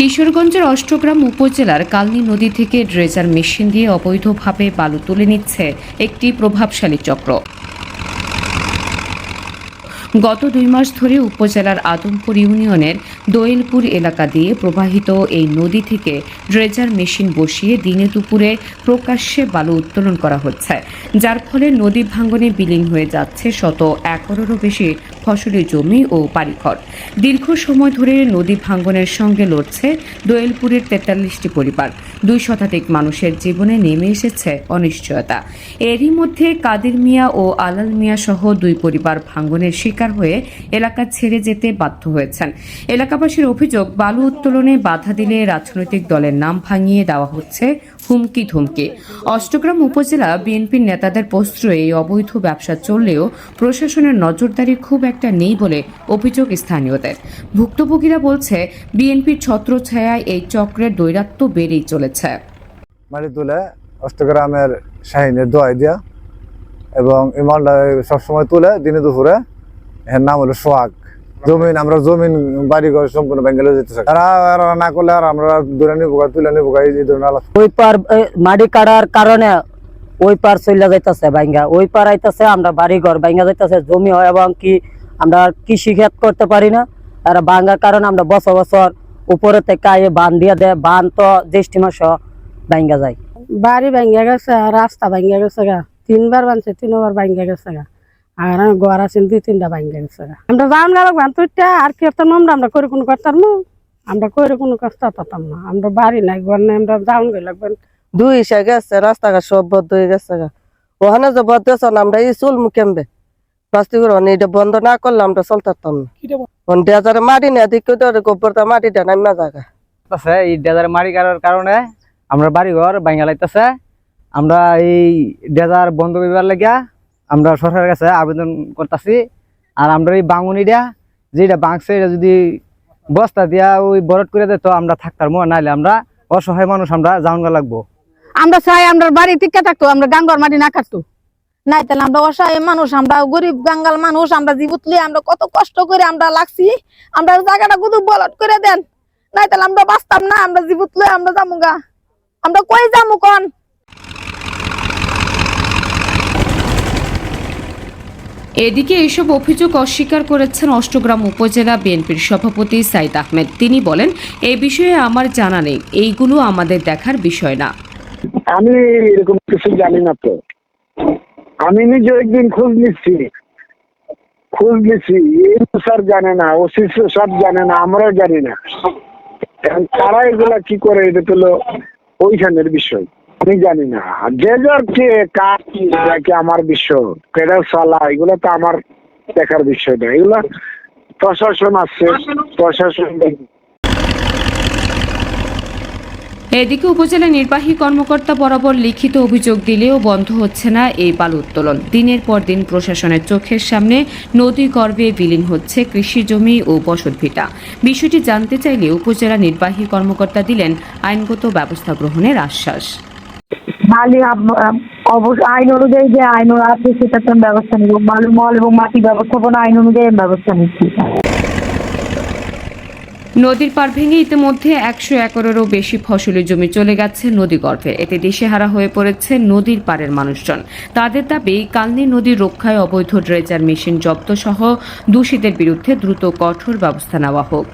কিশোরগঞ্জের অষ্টগ্রাম উপজেলার কালনী নদী থেকে ড্রেজার মেশিন দিয়ে অবৈধভাবে বালু তুলে নিচ্ছে একটি প্রভাবশালী চক্র। গত 2 মাস ধরে উপজেলার আদমপুর ইউনিয়নের দোয়েলপুর এলাকা দিয়ে প্রবাহিত এই নদী থেকে ড্রেজার মেশিন বসিয়ে দিনে দুপুরে প্রকাশ্যে বালু উত্তোলন করা হচ্ছে, যার ফলে নদী ভাঙ্গনে বিলীন হয়ে যাচ্ছে শত একরেরও বেশি ফসলি জমি ও বাড়িঘর। দীর্ঘ সময় ধরে নদী ভাঙ্গনের সঙ্গে লড়ছে দোয়েলপুরের 43টি পরিবার। 2 শতাধিক মানুষের জীবনে নেমে এসেছে অনিশ্চয়তা। এরই মধ্যে কাদের মিয়া ও আলাল মিয়া সহ 2 পরিবার ভাঙ্গনের শিকার হয়ে এলাকা ছেড়ে যেতে বাধ্য হয়েছেন। এলাকাবাসীর অভিযোগ, বালু উত্তোলনে বাধা দিলে রাজনৈতিক দলের নাম ভাঙিয়ে দেওয়া হচ্ছে হুমকি ধমকি। অষ্টগ্রাম উপজেলা বিএনপির নেতাদের প্রশ্রয়ে এই অবৈধ ব্যবসা চললেও প্রশাসনের নজরদারি খুব একটা নেই বলে অভিযোগ স্থানীয়দের। ভুক্তভোগীরা বলছে, বিএনপির ছত্রছায়ায় এই চক্রের দৈরাত্য বেড়েই চলেছে। মাটি তুলে অষ্টগ্রামের শাহিনের দোয়াই দিয়া এবং এই মালটা সবসময় তুলে দিনে দুপুরে, এর নাম হলো সোহাগ। জমিন আমরা জমিন বাড়িঘর সম্পূর্ণ বেঙ্গলে যেতেছে, তারা না করলে আর আমরা দূরে নিবো তুলে নিবো এই ধরনের। ওই পার মাটি কাটার কারণে ওই পার চলে যাইতেছে ভাঙ্গা, ওই পার আইতেছে, আমরা বাড়িঘর ভাঙ্গা যাইতেছে, জমি হয় এবং কি আমরা কৃষি ক্ষেত করতে পারি না। আর ভাঙ্গার কারণে আমরা বছর বছর উপরে থেকে আইয়ে বান দিয়ে দেয়, বান তো জ্যৈষ্ঠ মাস ভাঙ্গা যায়। বাড়ি ভাঙ্গা গেছে, রাস্তা ভাঙ্গা গেছে গা, 3বার বানছে, 3বার ভাঙ্গা গেছে গা। আর ঘর আছে 2-3টা ভাঙ্গা গেছে গা। আমরা যাওন গেল তুইটা আর কি করতাম, আমরা করে কোনো করতাম না, আমরা করে কোনো কষ্ট পাতাম না। আমরা বাড়ি নাই, ঘর নাই, আমরা যাওন গেল দুই হিসা গেছে, রাস্তাঘাট সব বদ্ধ হয়ে গেছে গা। ওখানে যে বদ্ধ আমরা এই চুল মুখেমবে বাস্তি করে এটা বন্ধ না করলে আমরা চলতাম না। ডেজারে মাটি না দিকে গোবরটা মাটিটা নামা জায়গা এই ডেজারে মাটি কাটার কারণে আমরা বাড়িঘর ভাঙা লাইতেছে। আমরা এই ডেজার বন্ধ করার লাগিয়া আমরা সরকারের কাছে আবেদন করতেছি। আর আমরা এই বাঙুনিটা যেটা বাঁকছে এটা যদি বস্তা দিয়া ওই বরট করে দিত আমরা থাকতাম, নাইলে আমরা অসহায় মানুষ আমরা যাওয়া লাগবো। আমরা চাই আমরা বাড়ি টিকা থাকতো, আমরা গাঙ্গর মাটি না কাটতো, নাই তাহলে আমরা অসহায় মানুষ, আমরা গরিব গাঙ্গাল মানুষ, আমরা জীবতলি আমরা কত কষ্ট করে আমরা লাগছি, আমরা জায়গাটা গুদু বলট করে দেন, নাই তাহলে আমরা বাঁচতাম না, আমরা জীবতলি আমরা যামুগা, আমরা কই যামু কোন। এদিকে এসব অভিযোগ অস্বীকার করেছেন অষ্টগ্রাম উপজেলা বিএনপির সভাপতি সাইদ আহমেদ। তিনি বলেন, এই বিষয়ে আমার জানা নেই, এইগুলো আমাদের দেখার বিষয় না। আমি এরকম কিছু জানি না। তো আমি নিজে একদিন খোঁজ নিচ্ছি, স্যার জানে না, ওসি সব জানে না, আমরাও জানি না। তারা এগুলা কি করে এটা তো ওইখানের বিষয়, আমি জানি না। যে যার কে কার কি আমার বিষয়, কেডা সালা, এগুলো তো আমার দেখার বিষয় না। এগুলা প্রশাসন আছে, প্রশাসন। এদিকে উপজেলা নির্বাহী কর্মকর্তা বরাবর লিখিত অভিযোগ দিলেও বন্ধ হচ্ছে না এই বালু উত্তোলন। দিনের পর দিন প্রশাসনের চোখের সামনে নদী গর্ভে বিলীন হচ্ছে কৃষি জমি ও বসতভিটা। বিষয়টি জানতে চাইলে উপজেলা নির্বাহী কর্মকর্তা দিলেন আইনগত ব্যবস্থা গ্রহণের আশ্বাস। আইন অনুযায়ী যে আইন আছে সেটা ব্যবস্থা নিব, বালু মল এবং মাটি ব্যবস্থাপনা আইন অনুযায়ী ব্যবস্থা নিচ্ছি। নদীর পাড় ভেঙে ইতিমধ্যে 100 একরেরও বেশি ফসলি জমি চলে গেছে নদীগর্ভে। এতে দিশেহারা হয়ে পড়েছে নদীর পাড়ের মানুষজন। তাদের দাবি, কালনী নদীর রক্ষায় অবৈধ ড্রেজার মেশিন জব্দ সহ দোষীদের বিরুদ্ধে দ্রুত কঠোর ব্যবস্থা নেওয়া হোক।